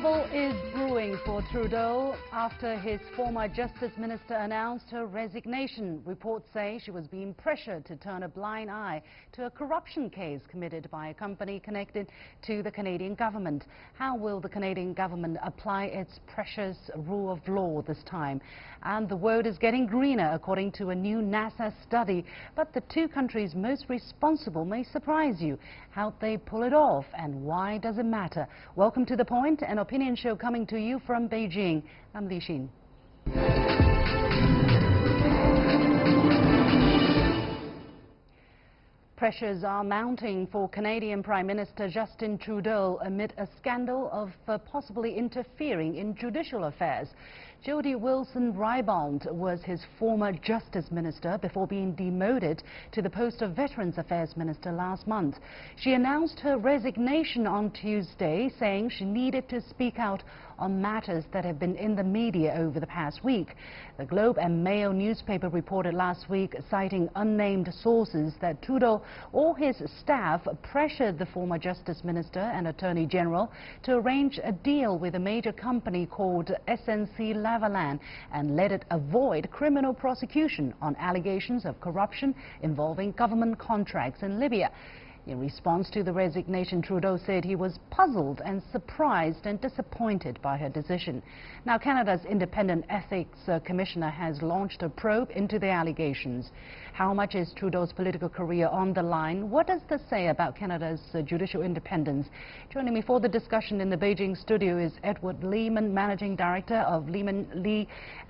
Trouble is brewing for Trudeau after his former Justice Minister announced her resignation. Reports say she was being pressured to turn a blind eye to a corruption case committed by a company connected to the Canadian government. How will the Canadian government apply its precious rule of law this time? And the world is getting greener according to a new NASA study. But the two countries most responsible may surprise you. How'd they pull it off and why does it matter? Welcome to The Point, an opinion show coming to you from Beijing. I'm Li Xin. Pressures are mounting for Canadian Prime Minister Justin Trudeau amid a scandal of possibly interfering in judicial affairs. Jody Wilson-Raybould was his former Justice Minister before being demoted to the post of Veterans Affairs Minister last month. She announced her resignation on Tuesday, saying she needed to speak out on matters that have been in the media over the past week. The Globe and Mail newspaper reported last week, citing unnamed sources, that Trudeau or his staff pressured the former Justice Minister and Attorney General to arrange a deal with a major company called SNC-Lavalin and let it avoid criminal prosecution on allegations of corruption involving government contracts in Libya. In response to the resignation, Trudeau said he was puzzled and surprised and disappointed by her decision. Now, Canada's Independent Ethics Commissioner has launched a probe into the allegations. How much is Trudeau's political career on the line? What does this say about Canada's judicial independence? Joining me for the discussion in the Beijing studio is Edward Lehman, Managing Director of Lehman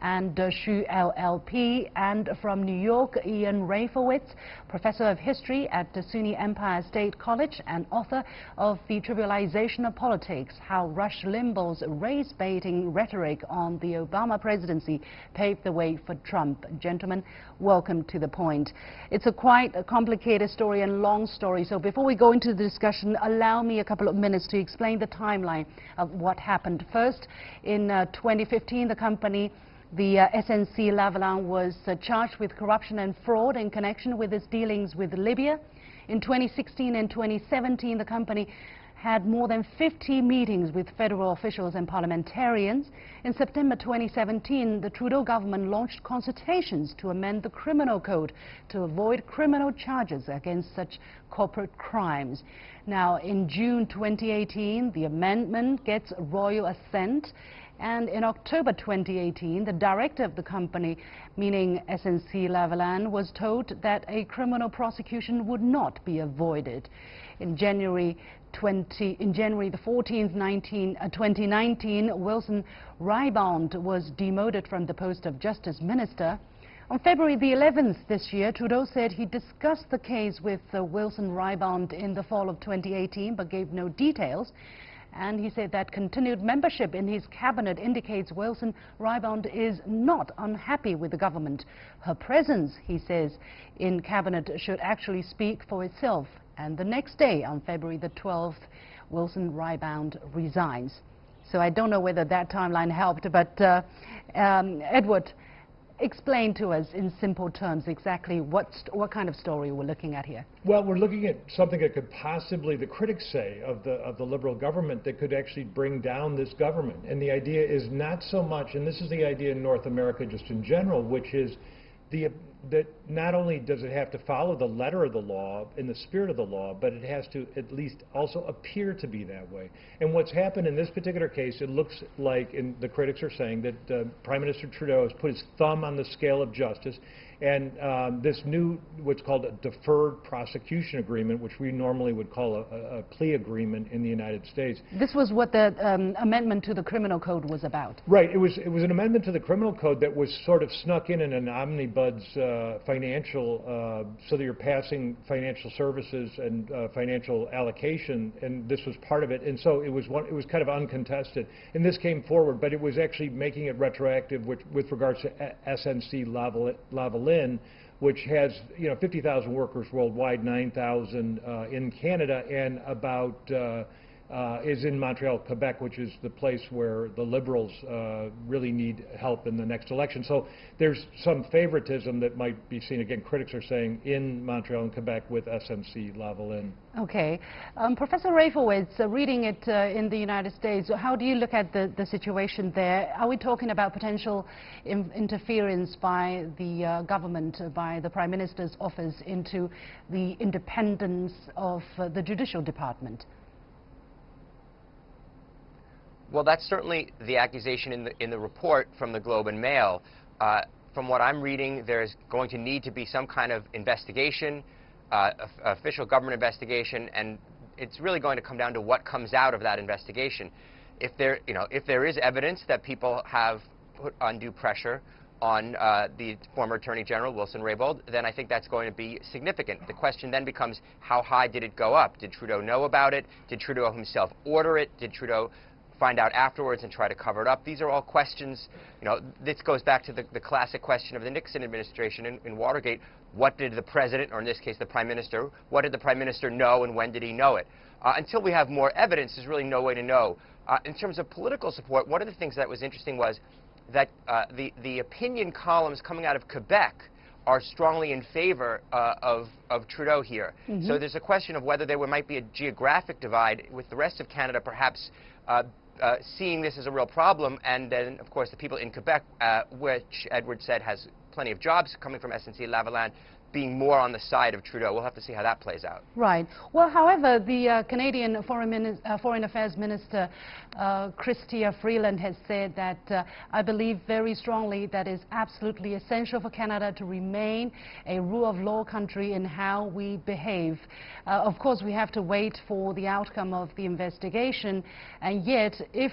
And Xu LLP, and from New York, Ian Reifowitz, Professor of History at the SUNY-Empire State College and author of The Trivialization of Politics: How Rush Limbaugh's race-baiting rhetoric on the Obama presidency paved the way for Trump. Gentlemen, welcome to The Point. It's a quite a complicated story and long story, so before we go into the discussion, allow me a couple of minutes to explain the timeline of what happened. First, in 2015, the company SNC-Lavalin was charged with corruption and fraud in connection with its dealings with Libya. In 2016 and 2017, the company had more than 50 meetings with federal officials and parliamentarians. In September 2017, the Trudeau government launched consultations to amend the criminal code to avoid criminal charges against such corporate crimes. Now, in June 2018, the amendment gets royal assent. And in October 2018, the director of the company, meaning SNC-Lavalin, was told that a criminal prosecution would not be avoided. In January the 14th, 2019, Wilson-Raybould was demoted from the post of Justice Minister. On February the 11th this year, Trudeau said he discussed the case with Wilson-Raybould in the fall of 2018, but gave no details. And he said that continued membership in his cabinet indicates Wilson-Raybould is not unhappy with the government. Her presence, he says, in cabinet should actually speak for itself. And the next day, on February the 12th, Wilson-Raybould resigns. So I don't know whether that timeline helped, but Edward, explain to us in simple terms exactly what kind of story we're looking at here. Well, we're looking at something that could possibly, the critics say, of the Liberal government that could actually bring down this government. And the idea is not so much, and this is the idea in North America just in general, which is that not only does it have to follow the letter of the law and the spirit of the law, but it has to at least also appear to be that way. And what's happened in this particular case, it looks like, and the critics are saying, that Prime Minister Trudeau has put his thumb on the scale of justice, and this new, what's called a deferred prosecution agreement, which we normally would call a plea agreement in the United States. This was what the amendment to the criminal code was about. Right. It was an amendment to the criminal code that was sort of snuck in an omnibus financial, so that you're passing financial services and financial allocation, and this was part of it. And so it was kind of uncontested. And this came forward, but it was actually making it retroactive with regards to SNC-Lavalin, which has 50,000 workers worldwide, 9,000 in Canada, and about is in Montreal, Quebec, which is the place where the Liberals really need help in the next election. So there's some favoritism that might be seen, again, critics are saying, in Montreal and Quebec with SNC-Lavalin. Okay. Professor Reifowitz, reading it in the United States, how do you look at the situation there? Are we talking about potential interference by the government, by the Prime Minister's office into the independence of the judicial department? Well, that's certainly the accusation in the report from the Globe and Mail. From what I'm reading, there's going to need to be some kind of investigation, official government investigation, and it's really going to come down to what comes out of that investigation. If there is evidence that people have put undue pressure on the former Attorney General, Wilson Raybould, then I think that's going to be significant. The question then becomes, how high did it go up? Did Trudeau know about it? Did Trudeau himself order it? Did Trudeau find out afterwards and try to cover it up? These are all questions, this goes back to the classic question of the Nixon administration in Watergate. What did the President, or in this case the Prime Minister, what did the Prime Minister know and when did he know it? Until we have more evidence, there's really no way to know. In terms of political support, one of the things that was interesting was that the opinion columns coming out of Quebec are strongly in favor of Trudeau here. Mm-hmm. So there's a question of whether there might be a geographic divide with the rest of Canada, perhaps seeing this as a real problem, and then, of course, the people in Quebec, which Edward said has plenty of jobs coming from SNC-Lavalin, being more on the side of Trudeau. We'll have to see how that plays out. Right. Well, however, the Canadian Foreign Affairs Minister, Chrystia Freeland, has said that I believe very strongly that it's absolutely essential for Canada to remain a rule of law country in how we behave. Of course, we have to wait for the outcome of the investigation, and yet, if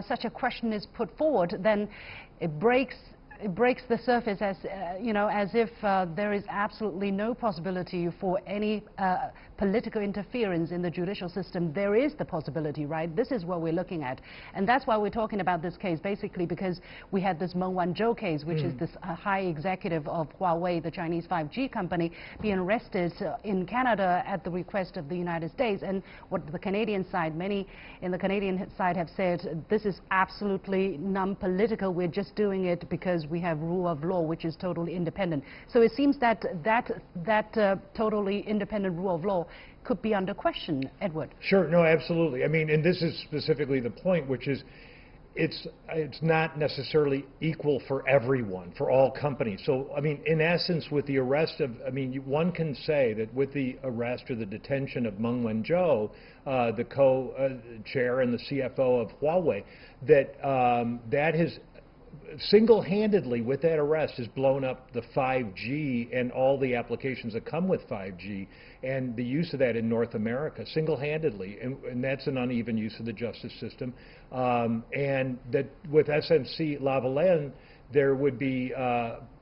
such a question is put forward, then it breaks the surface as if there is absolutely no possibility for any political interference in the judicial system. There is the possibility, right? This is what we're looking at, and that's why we're talking about this case, basically because we had this Meng Wanzhou case, which is this high executive of Huawei, the Chinese 5G company, being arrested in Canada at the request of the United States. And what the Canadian side, many in the Canadian side have said, this is absolutely non-political. We're just doing it because we have rule of law, which is totally independent. So it seems that totally independent rule of law could be under question, Edward. Sure, no, absolutely. I mean, and this is specifically the point, which is it's not necessarily equal for everyone, for all companies. So, I mean, in essence, with the arrest of, one can say that with the arrest or the detention of Meng Wanzhou, the co-chair and the CFO of Huawei, that that has single-handedly, with that arrest, has blown up the 5G and all the applications that come with 5G and the use of that in North America, single-handedly, and that's an uneven use of the justice system. And that with SNC-Lavalin, there would be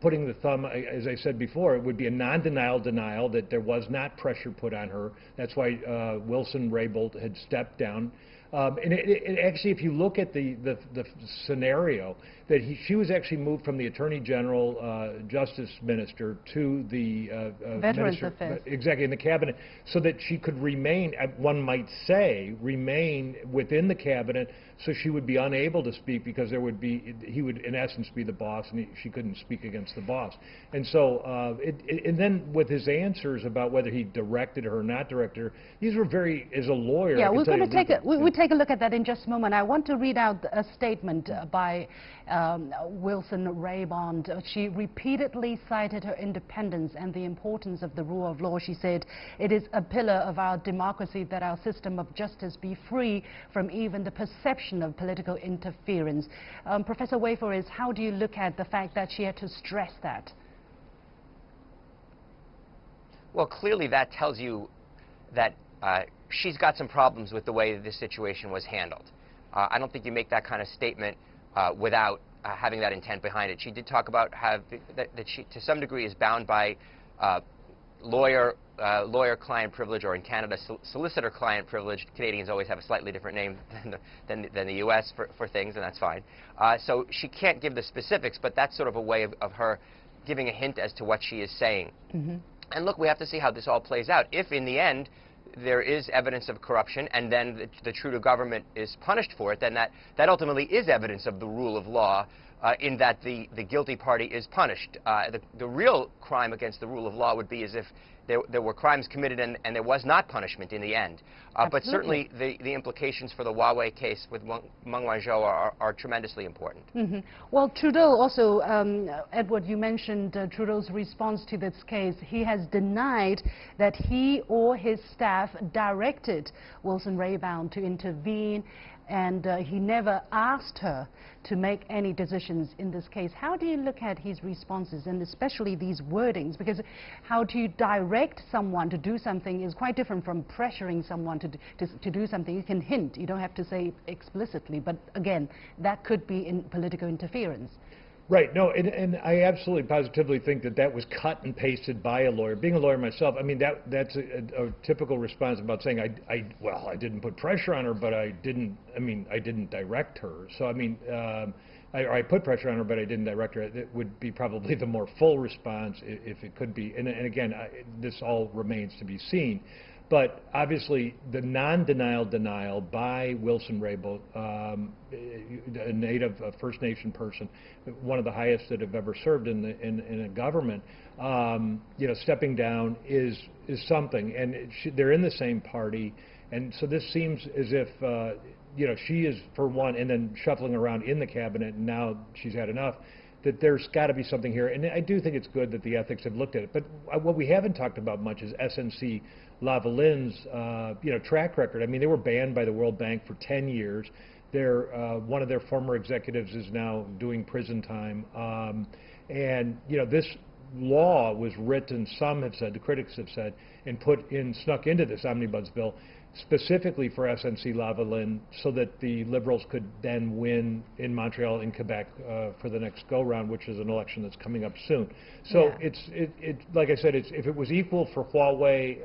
putting the thumb, as I said before, it would be a non-denial denial that there was not pressure put on her. That's why Wilson Raybould had stepped down. And actually, if you look at the scenario, that she was actually moved from the Attorney General, Justice Minister to the Veterans Affairs. Exactly, in the cabinet, so that she could remain, one might say, remain within the cabinet, so she would be unable to speak because there would be, he would in essence be the boss, and she couldn't speak against the boss. And so, and then with his answers about whether he directed her or not directed her, these were very, as a lawyer, yeah, we're going to take a look at that in just a moment. I want to read out a statement by Wilson Raybould. She repeatedly cited her independence and the importance of the rule of law. She said, "It is a pillar of our democracy that our system of justice be free from even the perception of political interference." Professor Reifowitz, how do you look at the fact that she had to stress that? Well, clearly that tells you that she's got some problems with the way this situation was handled. I don't think you make that kind of statement without having that intent behind it. She did talk about that she, to some degree, is bound by lawyer-client privilege, or in Canada, solicitor-client privilege. Canadians always have a slightly different name than the U.S. for things, and that's fine. So she can't give the specifics, but that's sort of a way of her giving a hint as to what she is saying. Mm-hmm. And look, we have to see how this all plays out. If, in the end, there is evidence of corruption and then the Trudeau government is punished for it, then that ultimately is evidence of the rule of law, in that the guilty party is punished. The real crime against the rule of law would be as if there were crimes committed and there was not punishment in the end. But certainly the implications for the Huawei case with Meng Wanzhou are tremendously important. Mm-hmm. Well, Trudeau also, Edward, you mentioned Trudeau's response to this case. He has denied that he or his staff directed Wilson Raybould to intervene, and he never asked her to make any decisions in this case. How do you look at his responses, and especially these wordings? Because how to direct someone to do something is quite different from pressuring someone to do something. You can hint, you don't have to say explicitly, but again, that could be in political interference. Right. No, and I absolutely positively think that was cut and pasted by a lawyer. Being a lawyer myself, I mean, that's a typical response about saying, well, I didn't put pressure on her, but I didn't direct her. So, I mean, I put pressure on her, but I didn't direct her. It would be probably the more full response if it could be. And again, this all remains to be seen. But obviously, the non-denial denial by Wilson Raybould, a native First Nation person, one of the highest that have ever served in a government, you know, stepping down is something. And they're in the same party, and so this seems as if you know, she is for one, and then shuffling around in the cabinet, and now she's had enough. That there's got to be something here, and I do think it's good that the ethics have looked at it. But what we haven't talked about much is SNC-Lavalin's you know, track record. I mean, they were banned by the World Bank for 10 years. One of their former executives is now doing prison time, and you know, this law was written, some have said, the critics have said, and snuck into this omnibus bill specifically for SNC-Lavalin, so that the Liberals could then win in Montreal and Quebec for the next go-round, which is an election that's coming up soon. So yeah, it's like I said, if it was equal for Huawei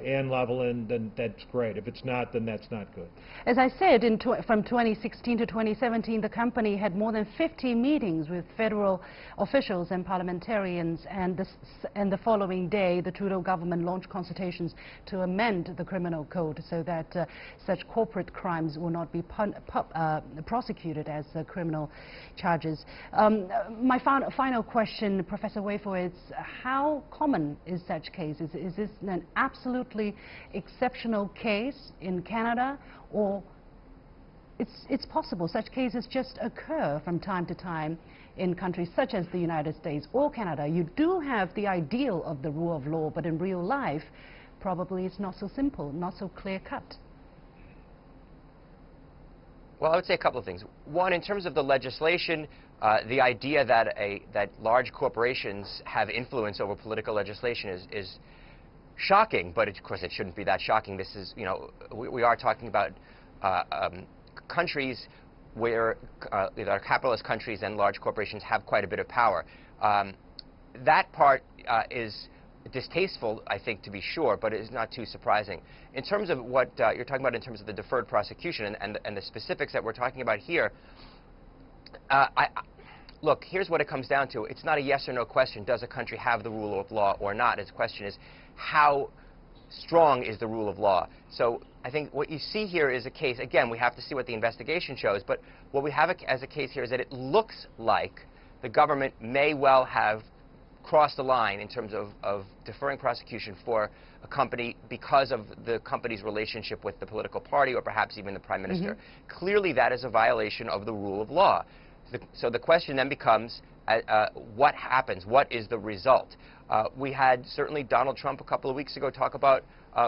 and Lavalin, then that's great. If it's not, then that's not good. As I said, from 2016 to 2017, the company had more than 50 meetings with federal officials and parliamentarians, and the following day, the Trudeau government launched consultations to amend the criminal code so that such corporate crimes will not be prosecuted as criminal charges. My final question, Professor Reifowitz, how common is such cases? Is this an absolutely exceptional case in Canada, or it's possible such cases just occur from time to time in countries such as the United States or Canada? You do have the ideal of the rule of law, but in real life, probably it's not so simple, not so clear-cut. Well, I would say a couple of things. One, in terms of the legislation, the idea that large corporations have influence over political legislation is shocking, but of course it shouldn't be that shocking. This is, you know, we are talking about countries where are capitalist countries, and large corporations have quite a bit of power. That part is distasteful, I think, to be sure, but it is not too surprising. In terms of what you're talking about in terms of the deferred prosecution and the specifics that we're talking about here, look, here's what it comes down to. It's not a yes or no question, does a country have the rule of law or not? Its question is, how strong is the rule of law? So I think what you see here is a case, again, we have to see what the investigation shows, but what we have as a case here is that it looks like the government may well have crossed the line in terms of deferring prosecution for a company because of the company's relationship with the political party or perhaps even the Prime Minister. Mm-hmm. Clearly that is a violation of the rule of law. So the question then becomes, what happens? What is the result? We had certainly Donald Trump a couple of weeks ago talk about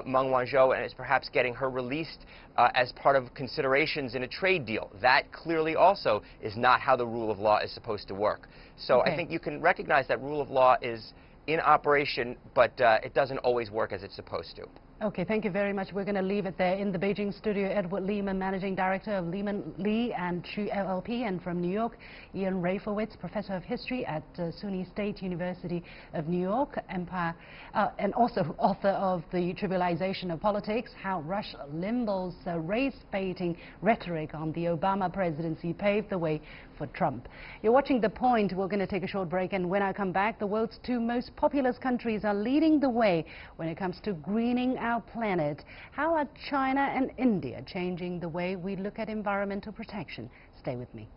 Meng Wanzhou and is perhaps getting her released as part of considerations in a trade deal. That clearly also is not how the rule of law is supposed to work. So I think you can recognize that rule of law is in operation, but it doesn't always work as it's supposed to. Okay, thank you very much. We're going to leave it there. In the Beijing studio, Edward Lehman, Managing Director of Lehman and Xu LLP, and from New York, Ian Reifowitz, Professor of History at SUNY State University of New York, Empire, and also author of The Trivialization of Politics, How Rush Limbaugh's race-baiting rhetoric on the Obama presidency paved the way for Trump. You're watching The Point. We're going to take a short break, and when I come back, the world's two most populous countries are leading the way when it comes to greening our planet. How are China and India changing the way we look at environmental protection? Stay with me.